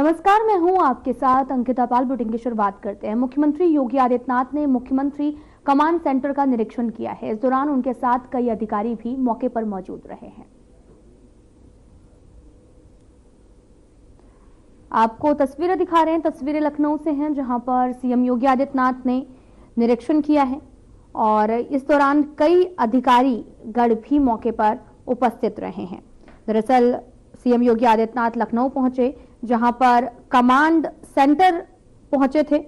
नमस्कार, मैं हूं आपके साथ अंकिता पाल। बुलेटिन की शुरुआत करते हैं। मुख्यमंत्री योगी आदित्यनाथ ने मुख्यमंत्री कमांड सेंटर का निरीक्षण किया है। इस दौरान उनके साथ कई अधिकारी भी मौके पर मौजूद रहे हैं। आपको तस्वीरें दिखा रहे हैं। तस्वीरें लखनऊ से हैं, जहां पर सीएम योगी आदित्यनाथ ने निरीक्षण किया है और इस दौरान कई अधिकारी गण भी मौके पर उपस्थित रहे हैं। दरअसल सीएम योगी आदित्यनाथ लखनऊ पहुंचे, जहां पर कमांड सेंटर पहुंचे थे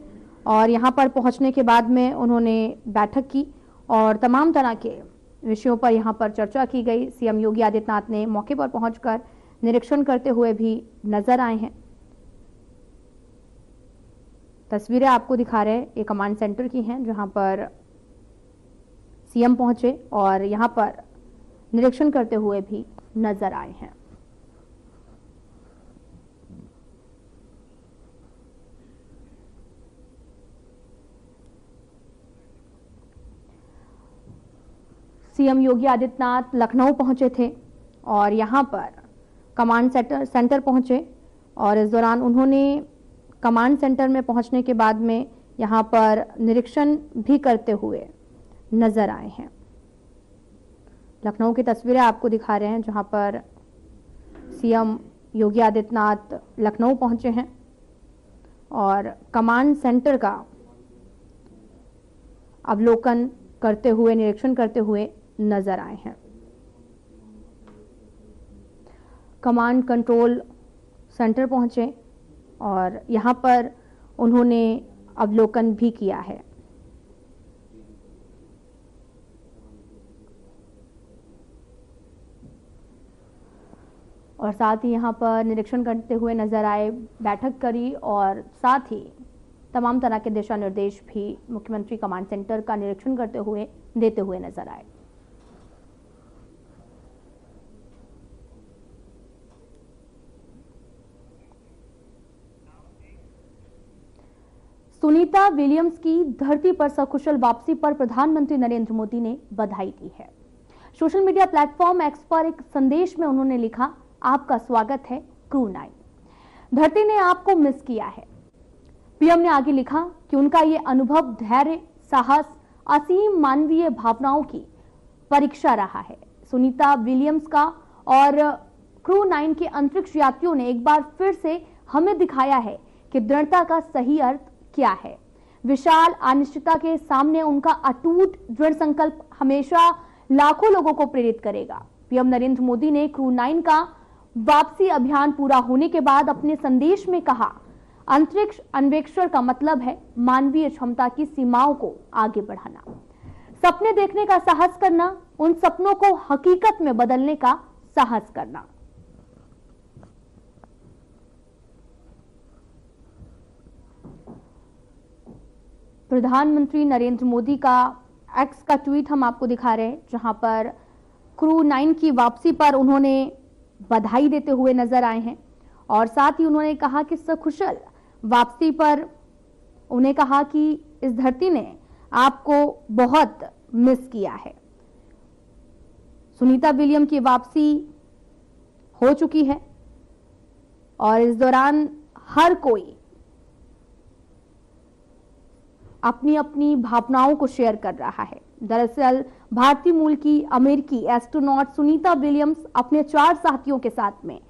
और यहां पर पहुंचने के बाद में उन्होंने बैठक की और तमाम तरह के विषयों पर यहां पर चर्चा की गई। सीएम योगी आदित्यनाथ ने मौके पर पहुंचकर निरीक्षण करते हुए भी नजर आए हैं। तस्वीरें आपको दिखा रहे हैं, ये कमांड सेंटर की हैं, जहां पर सीएम पहुंचे और यहां पर निरीक्षण करते हुए भी नजर आए हैं। सीएम योगी आदित्यनाथ लखनऊ पहुंचे थे और यहां पर कमांड सेंटर पहुंचे और इस दौरान उन्होंने कमांड सेंटर में पहुंचने के बाद में यहां पर निरीक्षण भी करते हुए नजर आए हैं। लखनऊ की तस्वीरें आपको दिखा रहे हैं, जहां पर सीएम योगी आदित्यनाथ लखनऊ पहुंचे हैं और कमांड सेंटर का अवलोकन करते हुए, निरीक्षण करते हुए नजर आए हैं। कमांड कंट्रोल सेंटर पहुंचे और यहां पर उन्होंने अवलोकन भी किया है। और साथ ही यहां पर निरीक्षण करते हुए नजर आए, बैठक करी और साथ ही तमाम तरह के दिशा निर्देश भी मुख्यमंत्री कमांड सेंटर का निरीक्षण करते हुए देते हुए नजर आए। सुनीता विलियम्स की धरती पर सकुशल वापसी पर प्रधानमंत्री नरेंद्र मोदी ने बधाई दी है। सोशल मीडिया प्लेटफॉर्म एक्स पर एक संदेश में उन्होंने लिखा, आपका स्वागत है क्रू 9। धरती ने आपको मिस किया है। पीएम ने आगे लिखा कि उनका ये अनुभव धैर्य, साहस, असीम मानवीय भावनाओं की परीक्षा रहा है। सुनीता विलियम्स का और क्रू 9 के अंतरिक्ष यात्रियों ने एक बार फिर से हमें दिखाया है कि दृढ़ता का सही अर्थ क्या है। विशाल अनिश्चितता के सामने उनका अटूट दृढ़ संकल्प हमेशा लाखों लोगों को प्रेरित करेगा। पीएम नरेंद्र मोदी ने क्रू 9 का वापसी अभियान पूरा होने के बाद अपने संदेश में कहा, अंतरिक्ष अन्वेषण का मतलब है मानवीय क्षमता की सीमाओं को आगे बढ़ाना, सपने देखने का साहस करना, उन सपनों को हकीकत में बदलने का साहस करना। प्रधानमंत्री नरेंद्र मोदी का एक्स का ट्वीट हम आपको दिखा रहे हैं, जहां पर क्रू 9 की वापसी पर उन्होंने बधाई देते हुए नजर आए हैं और साथ ही उन्होंने कहा कि सकुशल वापसी पर उन्हें कहा कि इस धरती ने आपको बहुत मिस किया है। सुनीता विलियम की वापसी हो चुकी है और इस दौरान हर कोई अपनी अपनी भावनाओं को शेयर कर रहा है। दरअसल भारतीय मूल की अमेरिकी एस्ट्रोनॉट सुनीता विलियम्स अपने 4 साथियों के साथ में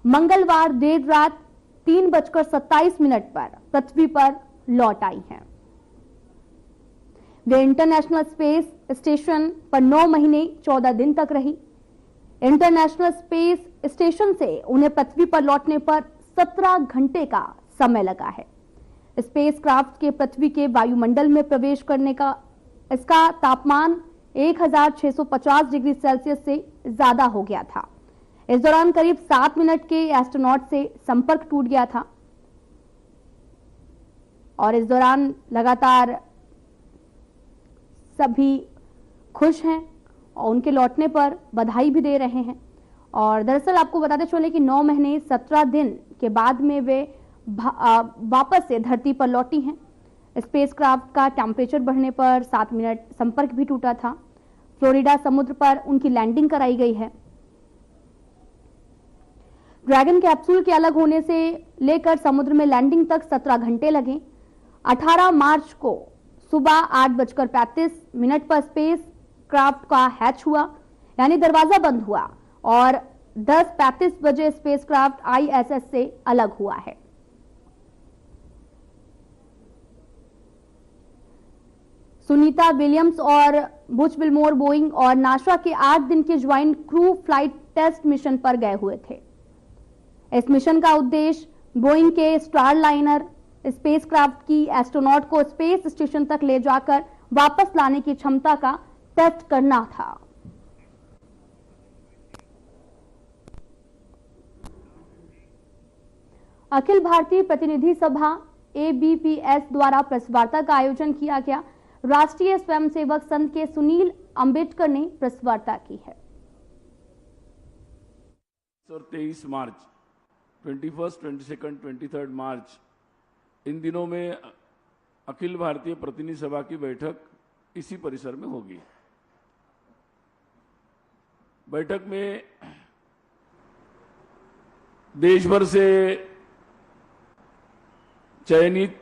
मंगलवार देर रात 3:27 पर पृथ्वी पर लौट आई हैं। वे इंटरनेशनल स्पेस स्टेशन पर 9 महीने 14 दिन तक रही। इंटरनेशनल स्पेस स्टेशन से उन्हें पृथ्वी पर लौटने पर 17 घंटे का समय लगा है। स्पेसक्राफ्ट के पृथ्वी के वायुमंडल में प्रवेश करने का इसका तापमान 1650 डिग्री सेल्सियस से ज्यादा हो गया था। इस दौरान करीब 7 मिनट के एस्ट्रोनॉट से संपर्क टूट गया था और इस दौरान लगातार सभी खुश हैं और उनके लौटने पर बधाई भी दे रहे हैं। और दरअसल आपको बताते चले कि 9 महीने 17 दिन के बाद में वे वापस से धरती पर लौटी हैं। स्पेसक्राफ्ट का टेम्परेचर बढ़ने पर 7 मिनट संपर्क भी टूटा था। फ्लोरिडा समुद्र पर उनकी लैंडिंग कराई गई है। ड्रैगन कैप्सूल के अलग होने से लेकर समुद्र में लैंडिंग तक 17 घंटे लगे। 18 मार्च को सुबह 8:35 पर स्पेस क्राफ्ट का हैच हुआ, यानी दरवाजा बंद हुआ, और 10:35 बजे स्पेस क्राफ्ट ISS से अलग हुआ है। सुनीता विलियम्स और बुच विल्मोर बोइंग और नासा के 8 दिन के joint crew flight test mission पर गए हुए थे। इस मिशन का उद्देश्य बोइंग के स्टारलाइनर स्पेसक्राफ्ट की एस्ट्रोनॉट को स्पेस स्टेशन तक ले जाकर वापस लाने की क्षमता का टेस्ट करना था। अखिल भारतीय प्रतिनिधि सभा ABPS द्वारा प्रेस वार्ता का आयोजन किया गया। राष्ट्रीय स्वयंसेवक संघ के सुनील अंबेडकर ने प्रेस वार्ता की है। 23 मार्च, 21, 22, 23 मार्च इन दिनों में अखिल भारतीय प्रतिनिधि सभा की बैठक इसी परिसर में होगी। बैठक में देश भर से चयनित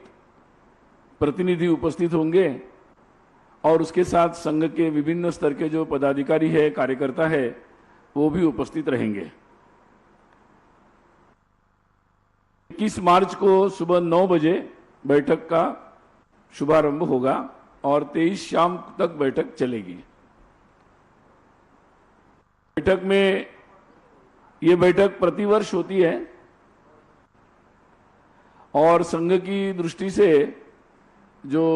प्रतिनिधि उपस्थित होंगे और उसके साथ संघ के विभिन्न स्तर के जो पदाधिकारी है, कार्यकर्ता है, वो भी उपस्थित रहेंगे। 21 मार्च को सुबह 9 बजे बैठक का शुभारंभ होगा और 23 शाम तक बैठक चलेगी। बैठक में ये बैठक प्रतिवर्ष होती है और संघ की दृष्टि से जो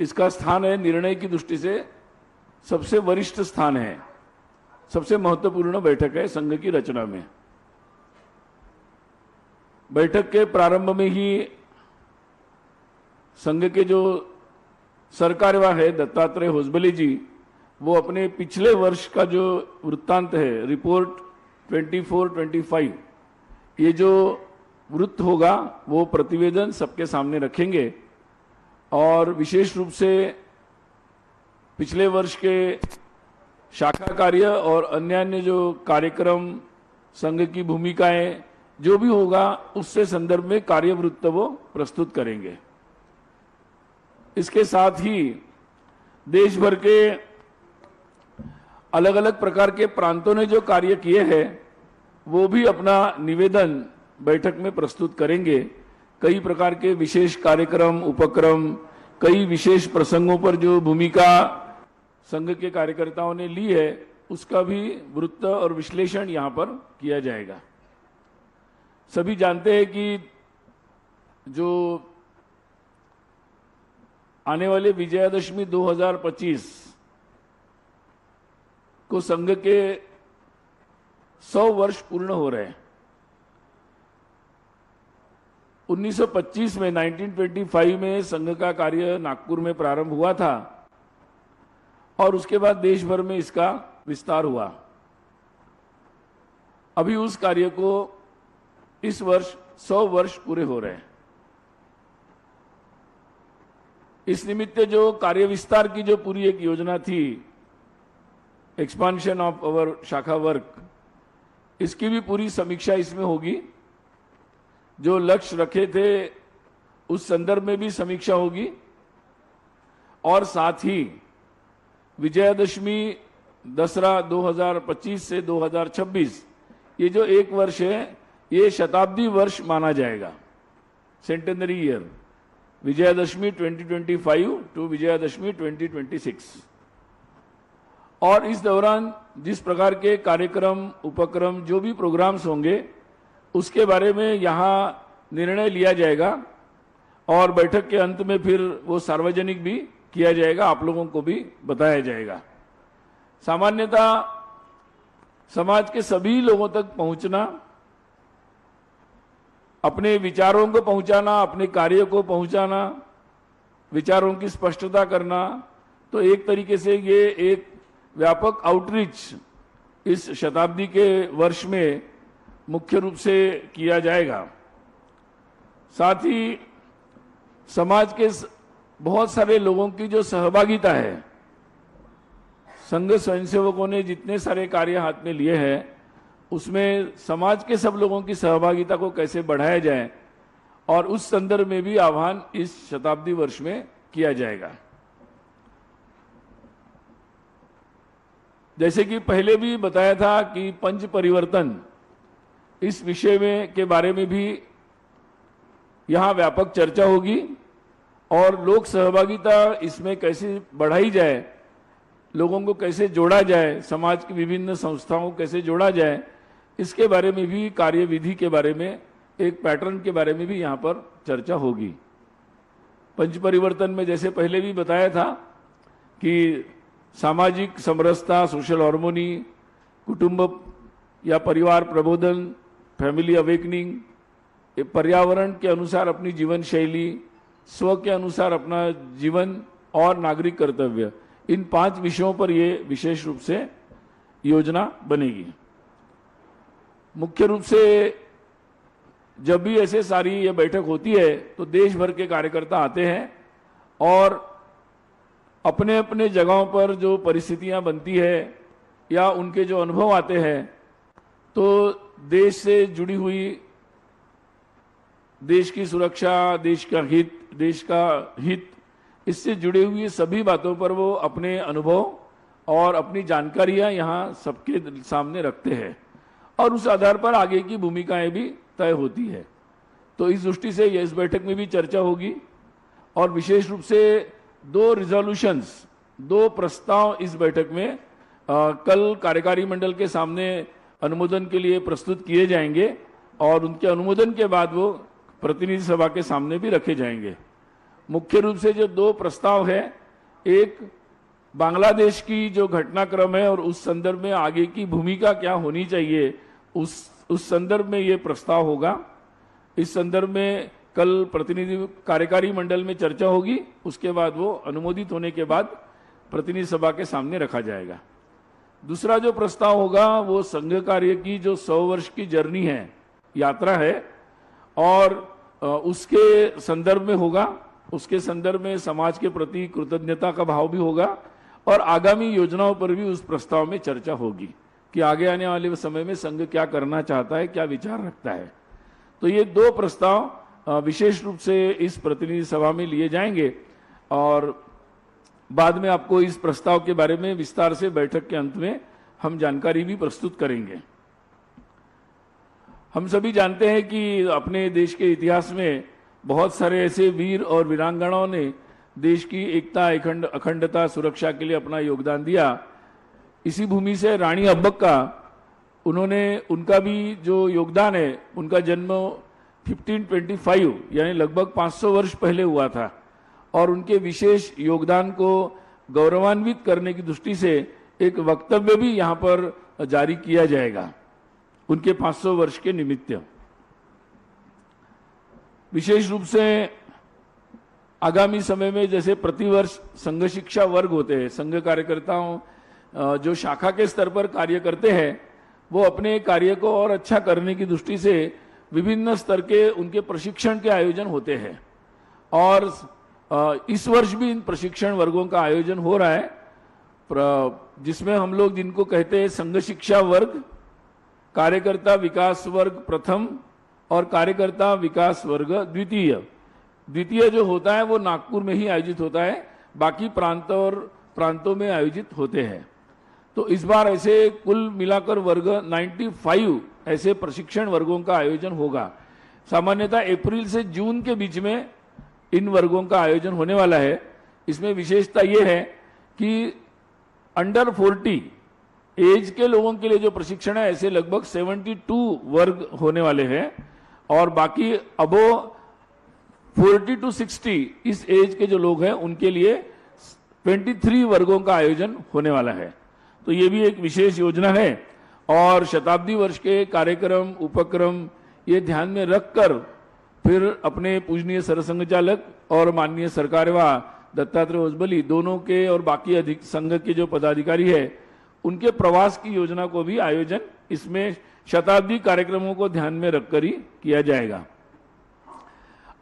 इसका स्थान है, निर्णय की दृष्टि से सबसे वरिष्ठ स्थान है, सबसे महत्वपूर्ण बैठक है संघ की रचना में। बैठक के प्रारंभ में ही संघ के जो सरकार्यवाह है दत्तात्रेय होसबले जी, वो अपने पिछले वर्ष का जो वृत्तांत है, रिपोर्ट 24-25, ये जो वृत्त होगा वो प्रतिवेदन सबके सामने रखेंगे और विशेष रूप से पिछले वर्ष के शाखा कार्य और अन्य जो कार्यक्रम, संघ की भूमिकाएं जो भी होगा उससे संदर्भ में कार्यवृत्त वो प्रस्तुत करेंगे। इसके साथ ही देश भर के अलग अलग प्रकार के प्रांतों ने जो कार्य किए हैं वो भी अपना निवेदन बैठक में प्रस्तुत करेंगे। कई प्रकार के विशेष कार्यक्रम, उपक्रम, कई विशेष प्रसंगों पर जो भूमिका संघ के कार्यकर्ताओं ने ली है उसका भी वृत्त और विश्लेषण यहां पर किया जाएगा। सभी जानते हैं कि जो आने वाले विजयादशमी 2025 को संघ के 100 वर्ष पूर्ण हो रहे हैं। 1925 में 1925 में संघ का कार्य नागपुर में प्रारंभ हुआ था और उसके बाद देश भर में इसका विस्तार हुआ। अभी उस कार्य को इस वर्ष 100 वर्ष पूरे हो रहे हैं। इस निमित्त जो कार्य विस्तार की जो पूरी एक योजना थी, एक्सपांशन ऑफ अवर शाखा वर्क, इसकी भी पूरी समीक्षा इसमें होगी। जो लक्ष्य रखे थे उस संदर्भ में भी समीक्षा होगी और साथ ही विजयादशमी दसरा 2025 से 2026 ये जो एक वर्ष है ये शताब्दी वर्ष माना जाएगा, centenary year, Vijayadashami 2025 to Vijayadashami 2026। और इस दौरान जिस प्रकार के कार्यक्रम, उपक्रम, जो भी प्रोग्राम्स होंगे उसके बारे में यहाँ निर्णय लिया जाएगा और बैठक के अंत में फिर वो सार्वजनिक भी किया जाएगा, आप लोगों को भी बताया जाएगा। सामान्यतः समाज के सभी लोगों तक पहुंचना, अपने विचारों को पहुंचाना, अपने कार्य को पहुंचाना, विचारों की स्पष्टता करना, तो एक तरीके से ये एक व्यापक आउटरीच इस शताब्दी के वर्ष में मुख्य रूप से किया जाएगा। साथ ही समाज के बहुत सारे लोगों की जो सहभागिता है, संघ स्वयंसेवकों ने जितने सारे कार्य हाथ में लिए हैं उसमें समाज के सब लोगों की सहभागिता को कैसे बढ़ाया जाए, और उस संदर्भ में भी आह्वान इस शताब्दी वर्ष में किया जाएगा। जैसे कि पहले भी बताया था कि पंच परिवर्तन, इस विषय में के बारे में भी यहां व्यापक चर्चा होगी और लोक सहभागिता इसमें कैसे बढ़ाई जाए, लोगों को कैसे जोड़ा जाए, समाज की विभिन्न संस्थाओं को कैसे जोड़ा जाए, इसके बारे में भी, कार्यविधि के बारे में, एक पैटर्न के बारे में भी यहां पर चर्चा होगी। पंच परिवर्तन में जैसे पहले भी बताया था कि सामाजिक समरसता, सोशल हार्मोनी, कुटुंब या परिवार प्रबोधन, फैमिली अवेकनिंग, पर्यावरण के अनुसार अपनी जीवन शैली, स्व के अनुसार अपना जीवन और नागरिक कर्तव्य, इन 5 विषयों पर यह विशेष रूप से योजना बनेगी। मुख्य रूप से जब भी ऐसे सारी ये बैठक होती है तो देश भर के कार्यकर्ता आते हैं और अपने अपने जगहों पर जो परिस्थितियां बनती है या उनके जो अनुभव आते हैं, तो देश से जुड़ी हुई, देश की सुरक्षा, देश का हित, इससे जुड़ी हुई सभी बातों पर वो अपने अनुभव और अपनी जानकारियां यहां सबके सामने रखते हैं और उस आधार पर आगे की भूमिकाएं भी तय होती है। तो इस दृष्टि से इस बैठक में भी चर्चा होगी और विशेष रूप से 2 रिजोल्यूशंस, 2 प्रस्ताव इस बैठक में कल कार्यकारी मंडल के सामने अनुमोदन के लिए प्रस्तुत किए जाएंगे और उनके अनुमोदन के बाद वो प्रतिनिधि सभा के सामने भी रखे जाएंगे। मुख्य रूप से जो 2 प्रस्ताव है, एक बांग्लादेश की जो घटनाक्रम है और उस संदर्भ में आगे की भूमिका क्या होनी चाहिए, उस संदर्भ में ये प्रस्ताव होगा। इस संदर्भ में कल प्रतिनिधि कार्यकारी मंडल में चर्चा होगी, उसके बाद वो अनुमोदित होने के बाद प्रतिनिधि सभा के सामने रखा जाएगा। दूसरा जो प्रस्ताव होगा वो संघ कार्य की जो 100 वर्ष की जर्नी है, यात्रा है, और उसके संदर्भ में होगा। उसके संदर्भ में समाज के प्रति कृतज्ञता का भाव भी होगा और आगामी योजनाओं पर भी उस प्रस्ताव में चर्चा होगी कि आगे आने वाले समय में संघ क्या करना चाहता है, क्या विचार रखता है। तो ये 2 प्रस्ताव विशेष रूप से इस प्रतिनिधि सभा में लिए जाएंगे और बाद में आपको इस प्रस्ताव के बारे में विस्तार से बैठक के अंत में हम जानकारी भी प्रस्तुत करेंगे। हम सभी जानते हैं कि अपने देश के इतिहास में बहुत सारे ऐसे वीर और वीरांगनाओं ने देश की एकता, अखंडता, सुरक्षा के लिए अपना योगदान दिया। इसी भूमि से रानी अब्बक्का, उनका भी जो योगदान है, उनका जन्म 1525 यानी लगभग 500 वर्ष पहले हुआ था और उनके विशेष योगदान को गौरवान्वित करने की दृष्टि से एक वक्तव्य भी यहां पर जारी किया जाएगा उनके 500 वर्ष के निमित्त। विशेष रूप से आगामी समय में जैसे प्रतिवर्ष संघ शिक्षा वर्ग होते हैं, संघ कार्यकर्ताओं जो शाखा के स्तर पर कार्य करते हैं, वो अपने कार्य को और अच्छा करने की दृष्टि से विभिन्न स्तर के उनके प्रशिक्षण के आयोजन होते हैं और इस वर्ष भी इन प्रशिक्षण वर्गों का आयोजन हो रहा है, जिसमें हम लोग जिनको कहते हैं संघ शिक्षा वर्ग, कार्यकर्ता विकास वर्ग प्रथम और कार्यकर्ता विकास वर्ग द्वितीय जो होता है वो नागपुर में ही आयोजित होता है, बाकी प्रांतों में आयोजित होते हैं। तो इस बार ऐसे कुल मिलाकर वर्ग 95 ऐसे प्रशिक्षण वर्गों का आयोजन होगा। सामान्यतः अप्रैल से जून के बीच में इन वर्गों का आयोजन होने वाला है। इसमें विशेषता यह है कि अंडर 40 एज के लोगों के लिए जो प्रशिक्षण है, ऐसे लगभग 72 वर्ग होने वाले हैं और बाकी अबो 40 to 60 इस एज के जो लोग हैं उनके लिए 23 वर्गों का आयोजन होने वाला है। तो ये भी एक विशेष योजना है और शताब्दी वर्ष के कार्यक्रम उपक्रम ये ध्यान में रखकर फिर अपने पूजनीय सरसंघचालक और माननीय सरकार्यवाह दत्तात्रेय होसबली दोनों के और बाकी संघ के जो पदाधिकारी है उनके प्रवास की योजना को भी आयोजन इसमें शताब्दी कार्यक्रमों को ध्यान में रखकर ही किया जाएगा।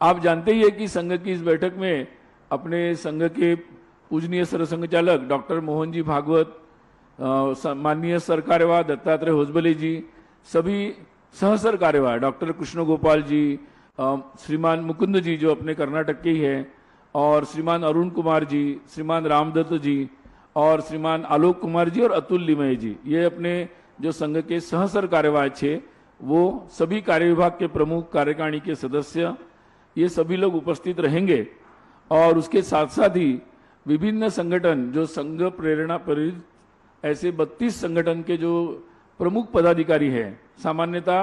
आप जानते ही है कि संघ की इस बैठक में अपने संघ के पूजनीय सरसंघचालक डॉक्टर मोहन जी भागवत, माननीय सरकार्यवाह दत्तात्रेय होसबले जी, सभी सहसर कार्यवाह, डॉक्टर कृष्ण गोपाल जी, श्रीमान मुकुंद जी जो अपने कर्नाटक के ही है, और श्रीमान अरुण कुमार जी, श्रीमान रामदत्त जी और श्रीमान आलोक कुमार जी और अतुल लिमय जी, ये अपने जो संघ के सहसर कार्यवाह थे, वो सभी कार्य विभाग के प्रमुख, कार्यकारिणी के सदस्य, ये सभी लोग उपस्थित रहेंगे। और उसके साथ साथ ही विभिन्न संगठन जो संघ प्रेरणा प्रेरित ऐसे 32 संगठन के जो प्रमुख पदाधिकारी हैं, सामान्यतः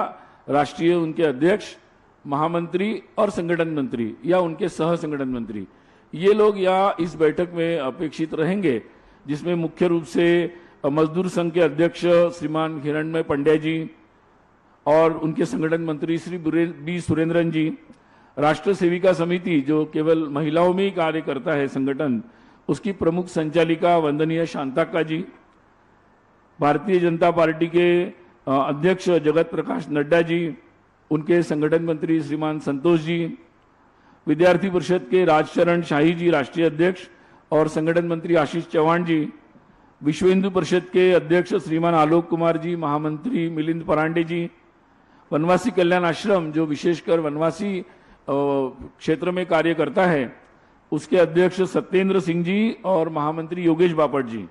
राष्ट्रीय उनके अध्यक्ष, महामंत्री और संगठन मंत्री या उनके सह संगठन मंत्री, ये लोग यहाँ इस बैठक में अपेक्षित रहेंगे, जिसमें मुख्य रूप से मजदूर संघ के अध्यक्ष श्रीमान हिरणमय पंड्या जी और उनके संगठन मंत्री श्री बी सुरेंद्रन जी, राष्ट्र सेविका समिति जो केवल महिलाओं में ही कार्य करता है संगठन, उसकी प्रमुख संचालिका वंदनीय शांताक्का जी, भारतीय जनता पार्टी के अध्यक्ष जगत प्रकाश नड्डा जी, उनके संगठन मंत्री श्रीमान संतोष जी, विद्यार्थी परिषद के राजशरण शाही जी राष्ट्रीय अध्यक्ष और संगठन मंत्री आशीष चौहान जी, विश्व हिंदू परिषद के अध्यक्ष श्रीमान आलोक कुमार जी, महामंत्री मिलिंद परांडे जी, वनवासी कल्याण आश्रम जो विशेषकर वनवासी क्षेत्र में कार्य करता है, उसके अध्यक्ष सत्येंद्र सिंह जी और महामंत्री योगेश बापट जी,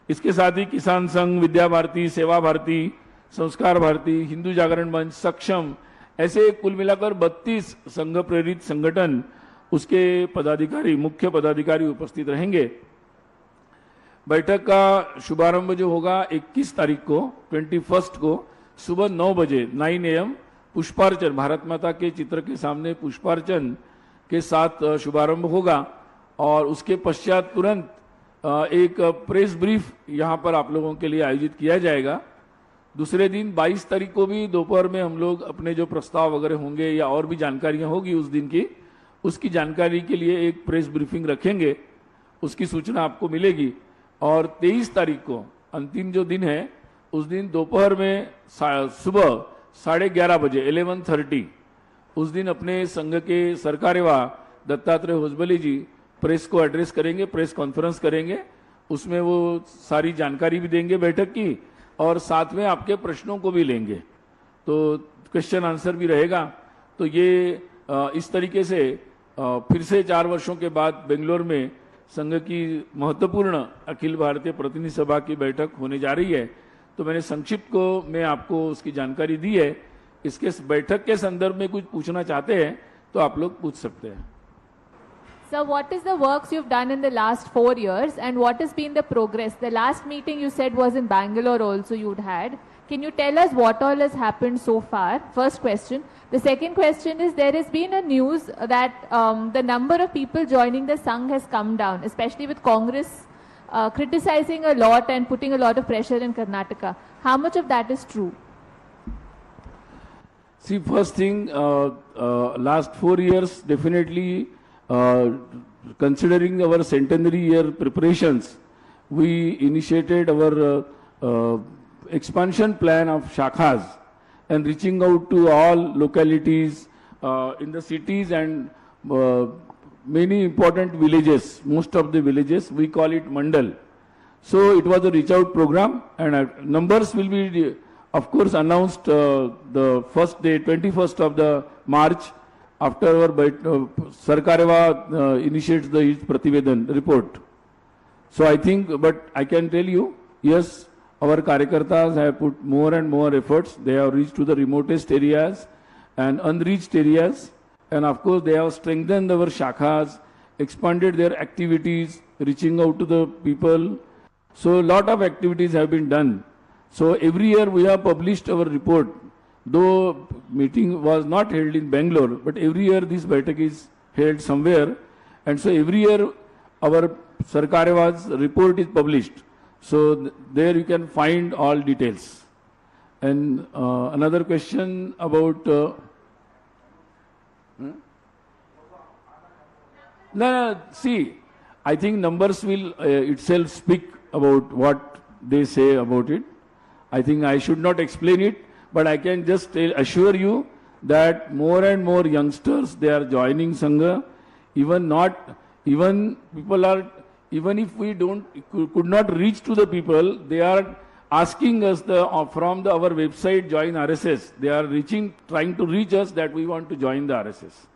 इसके साथ ही किसान संघ, विद्या भारती, सेवा भारती, संस्कार भारती, हिंदू जागरण मंच, सक्षम, ऐसे कुल मिलाकर 32 संघ प्रेरित संगठन, उसके पदाधिकारी, मुख्य पदाधिकारी उपस्थित रहेंगे। बैठक का शुभारंभ जो होगा 21 तारीख को 21 को सुबह 9 बजे 9 AM पुष्पार्चन, भारत माता के चित्र के सामने पुष्पार्चन के साथ शुभारंभ होगा और उसके पश्चात तुरंत एक प्रेस ब्रीफ यहाँ पर आप लोगों के लिए आयोजित किया जाएगा। दूसरे दिन 22 तारीख को भी दोपहर में हम लोग अपने जो प्रस्ताव वगैरह होंगे या और भी जानकारियां होगी उस दिन की, उसकी जानकारी के लिए एक प्रेस ब्रीफिंग रखेंगे, उसकी सूचना आपको मिलेगी। और 23 तारीख को अंतिम जो दिन है, उस दिन दोपहर में सुबह 11:30 बजे 11:30 उस दिन अपने संघ के सरकार्यवाह दत्तात्रेय होसबले जी प्रेस को एड्रेस करेंगे, प्रेस कॉन्फ्रेंस करेंगे, उसमें वो सारी जानकारी भी देंगे बैठक की और साथ में आपके प्रश्नों को भी लेंगे, तो क्वेश्चन आंसर भी रहेगा। तो ये इस तरीके से फिर से 4 वर्षों के बाद बेंगलोर में संघ की महत्वपूर्ण अखिल भारतीय प्रतिनिधि सभा की बैठक होने जा रही है। तो मैंने संक्षिप्त को मैं आपको उसकी जानकारी दी है। इसके बैठक के संदर्भ में कुछ पूछना चाहते हैं तो आप लोग पूछ सकते हैं। So what is the works you've done in the last 4 years and what has been the progress? The last meeting you said was in Bangalore also you'd had. Can you tell us what all has happened so far? First question. The second question is there has been a news that the number of people joining the Sangh has come down, especially with Congress criticizing a lot and putting a lot of pressure in Karnataka. How much of that is true? See, first thing, last 4 years definitely considering our centenary year preparations, we initiated our expansion plan of shakhas and reaching out to all localities in the cities and many important villages, most of the villages, we call it mandal. So it was a reach out program and numbers will be of course announced the first day, 21st of the March, after our Sarkareva initiates the Prativedan report. So I think, but I can tell you, yes, our Karyakartas have put more and more efforts. They have reached to the remotest areas and unreached areas. And of course, they have strengthened our shakhas, expanded their activities, reaching out to the people. So a lot of activities have been done. So every year we have published our report. Though meeting was not held in Bangalore, but every year this Baitak is held somewhere. And so every year our Sarkareva's report is published. So there you can find all details. And another question about... No, see, I think numbers will itself speak about what they say about it. I think I should not explain it. But I can just assure you that more and more youngsters, they are joining Sangha. Even people are, even if we could not reach to the people, they are asking us from our website join RSS. They are trying to reach us that we want to join the RSS.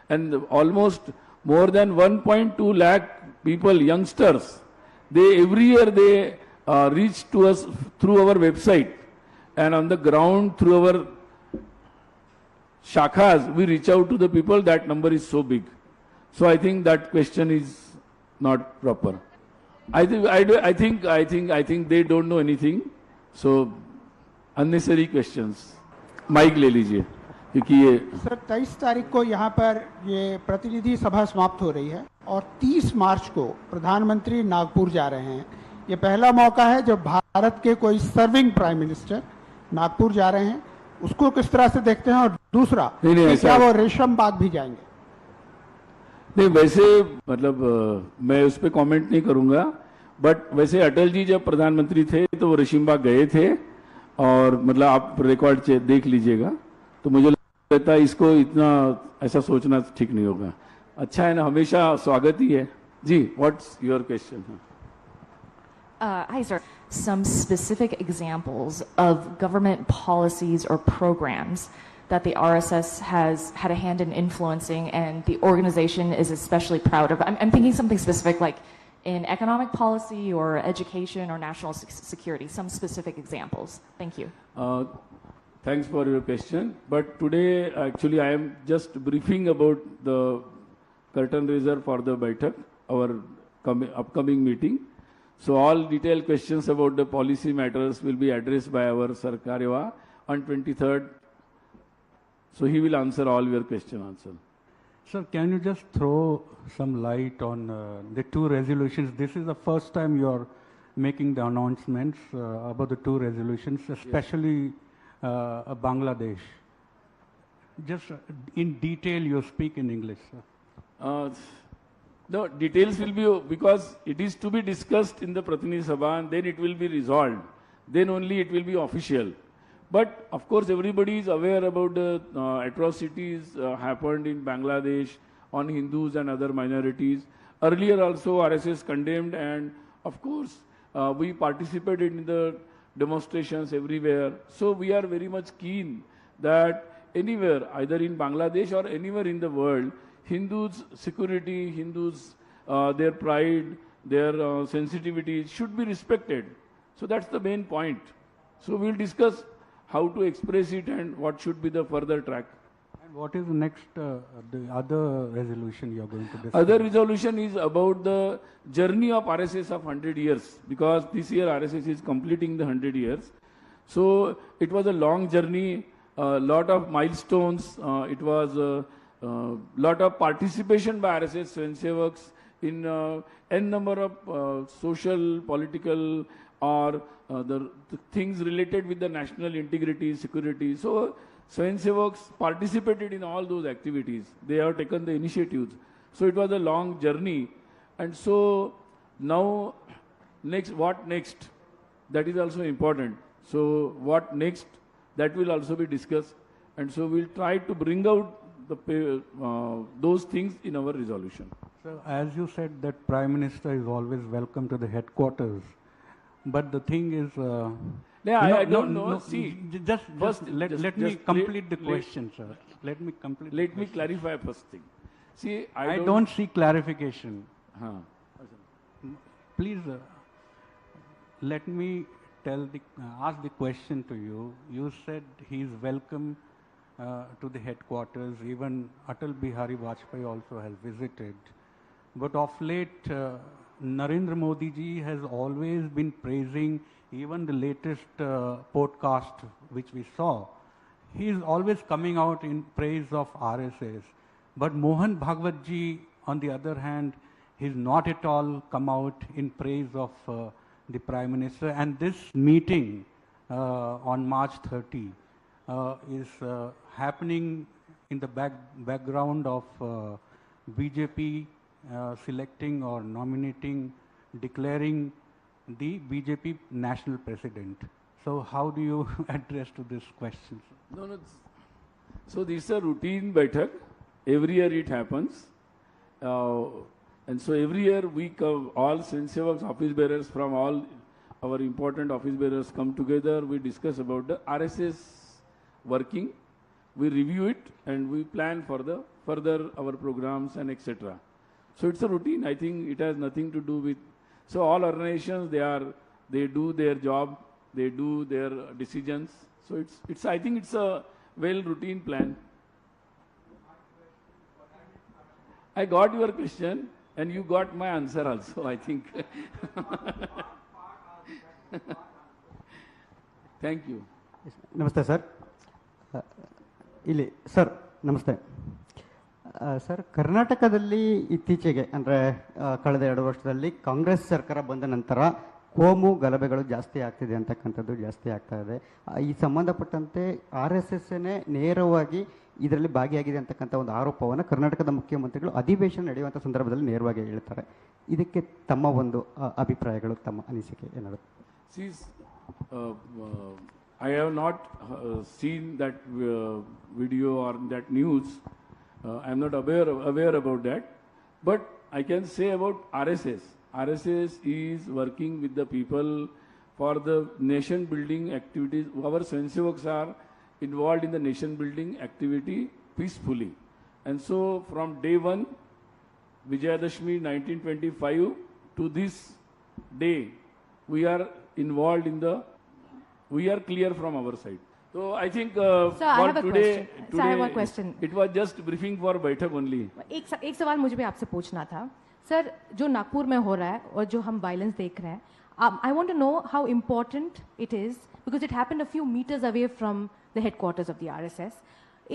And almost more than 1.2 lakh people, youngsters, every year they reach to us through our website, and on the ground through our shakhas, we reach out to the people. That number is so big. So I think that question is not proper. I think they don't know anything. So unnecessary questions. Mic ले लीजिए क्योंकि ये sir 23 तारीख को यहाँ पर ये प्रतिनिधि सभा समाप्त हो रही है और 30 मार्च को प्रधानमंत्री नागपुर जा रहे हैं। ये पहला मौका है जब भारत के कोई सर्विंग प्राइम मिनिस्टर नागपुर जा रहे हैं, उसको किस तरह से देखते हैं? और दूसरा, क्या वो रेशम बाग भी जाएंगे? नहीं, वैसे मतलब मैं उस पर कमेंट नहीं करूंगा, बट वैसे अटल जी जब प्रधानमंत्री थे तो वो रेशम बाग गए थे, और मतलब आप रिकॉर्ड देख लीजिएगा। तो मुझे लगता है इसको इतना ऐसा सोचना ठीक नहीं होगा। अच्छा है ना, हमेशा स्वागत ही है जी। What's your question? Hi, sir. Some specific examples of government policies or programs that the RSS has had a hand in influencing and the organization is especially proud of. I'm thinking something specific like in economic policy or education or national security, some specific examples. Thank you. Thanks for your question. But today, actually, I am just briefing about the curtain raiser for the Baitak, our upcoming meeting. So all detailed questions about the policy matters will be addressed by our Sarkarewa on 23rd. So he will answer all your questions also. Sir, can you just throw some light on the two resolutions? This is the first time you are making the announcements about the two resolutions, especially Bangladesh. Just in detail, you speak in English, sir. No, details will be, because it is to be discussed in the Pratinidhi Sabha and then it will be resolved. Then only it will be official. But of course, everybody is aware about the atrocities happened in Bangladesh on Hindus and other minorities. Earlier also RSS condemned, and of course, we participated in the demonstrations everywhere. So we are very much keen that anywhere, either in Bangladesh or anywhere in the world, Hindus' security, Hindus' their pride, their sensitivity should be respected. So that's the main point. So we'll discuss how to express it and what should be the further track. And what is the next, the other resolution you are going to discuss? Other resolution is about the journey of RSS of 100 years, because this year RSS is completing the 100 years. So it was a long journey, a lot of milestones. It was lot of participation by RSS Swayamsevaks in n number of social, political, or the things related with the national integrity, security. So Swayamsevaks participated in all those activities. They have taken the initiatives. So it was a long journey. And so now, what next? That is also important. So what next? That will also be discussed. And so we'll try to bring out those things in our resolution. So as you said that Prime Minister is always welcome to the headquarters, but the thing is, I don't know. See, let me complete the question, sir. Let me complete. Let me clarify first thing. See, I don't see clarification. Please, let me ask the question to you. You said he is welcome to the headquarters. Even Atal Bihari Vajpayee also has visited. But of late, Narendra Modi ji has always been praising even the latest podcast which we saw. He is always coming out in praise of RSS. But Mohan Bhagwat ji, on the other hand, he's not at all come out in praise of the Prime Minister. And this meeting on March 30 is happening in the background of BJP selecting or nominating, declaring the BJP national president. So how do you address to this question? No. So this is a routine Baitak. Every year it happens. And so every year we come, all Swayamsevaks, office bearers from all our important office bearers come together, we discuss about the RSS working, we review it, and we plan for the further our programs and etc. So it's a routine. I think it has nothing to do with. So all organizations, they do their job, they do their decisions. So it's I think it's a well routine plan. I got your question and you got my answer also, I think. Thank you. ನಮಸ್ತೆ sir. ಇಲ್ಲಿ sir ನಮಸ್ತೆ sir, ಕರ್ನಾಟಕದಲ್ಲಿ ಇತ್ತೀಚೆಗೆ ಅಂದರೆ ಕಳೆದ 2 ವರ್ಷದಲ್ಲಿ ಕಾಂಗ್ರೆಸ್ ಸರ್ಕಾರ ಬಂದ ನಂತರ ಕೋಮು ಗಲಭೆಗಳು ಜಾಸ್ತಿ ಆಗ್ತಿದೆ ಅಂತಕ್ಕಂಥದ್ದು ಜಾಸ್ತಿ ಆಗ್ತಾ ಇದೆ. ಈ ಸಂಬಂಧಪಟ್ಟಂತೆ RSSನೇ ನೇರವಾಗಿ ಇದರಲ್ಲಿ ಭಾಗಿಯಾಗಿದೆ ಅಂತಕ್ಕಂಥ ಒಂದು ಆರೋಪವನ್ನು ಕರ್ನಾಟಕದ ಮುಖ್ಯಮಂತ್ರಿಗಳು ಅಧಿವೇಶನ ನಡೆಯುವಂಥ ಸಂದರ್ಭದಲ್ಲಿ ನೇರವಾಗಿ ಹೇಳ್ತಾರೆ. ಇದಕ್ಕೆ ತಮ್ಮ ಒಂದು ಅಭಿಪ್ರಾಯಗಳು, ತಮ್ಮ ಅನಿಸಿಕೆ ಏನಾದ್ರು? I have not seen that video or that news. I am not aware about that. But I can say about RSS. RSS is working with the people for the nation building activities. Our Swayamsevaks are involved in the nation building activity peacefully. And so from day one, Vijayadashmi 1925 to this day, we are involved in the, we are clear from our side. So I think Sir, I have a question. Sir, I have a question. It was just briefing for Baitak only. एक सवाल मुझे भी आपसे पूछना था sir, जो नागपुर में हो रहा है और जो हम वायलेंस देख रहे हैं, I want to know how important it is because it happened a few meters away from the headquarters of the RSS.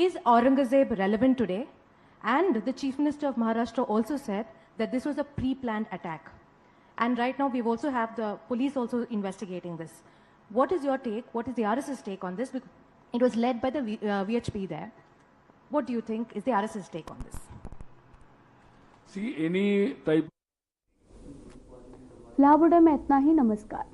Is Aurangzeb relevant today? And the Chief Minister of Maharashtra also said that this was a pre-planned attack. And right now we've also have the police also investigating this. What is your take? What is the RSS take on this? Because it was led by the VHP there. What do you think is the RSS take on this? See, any type. फिलहाल में इतना ही. नमस्कार.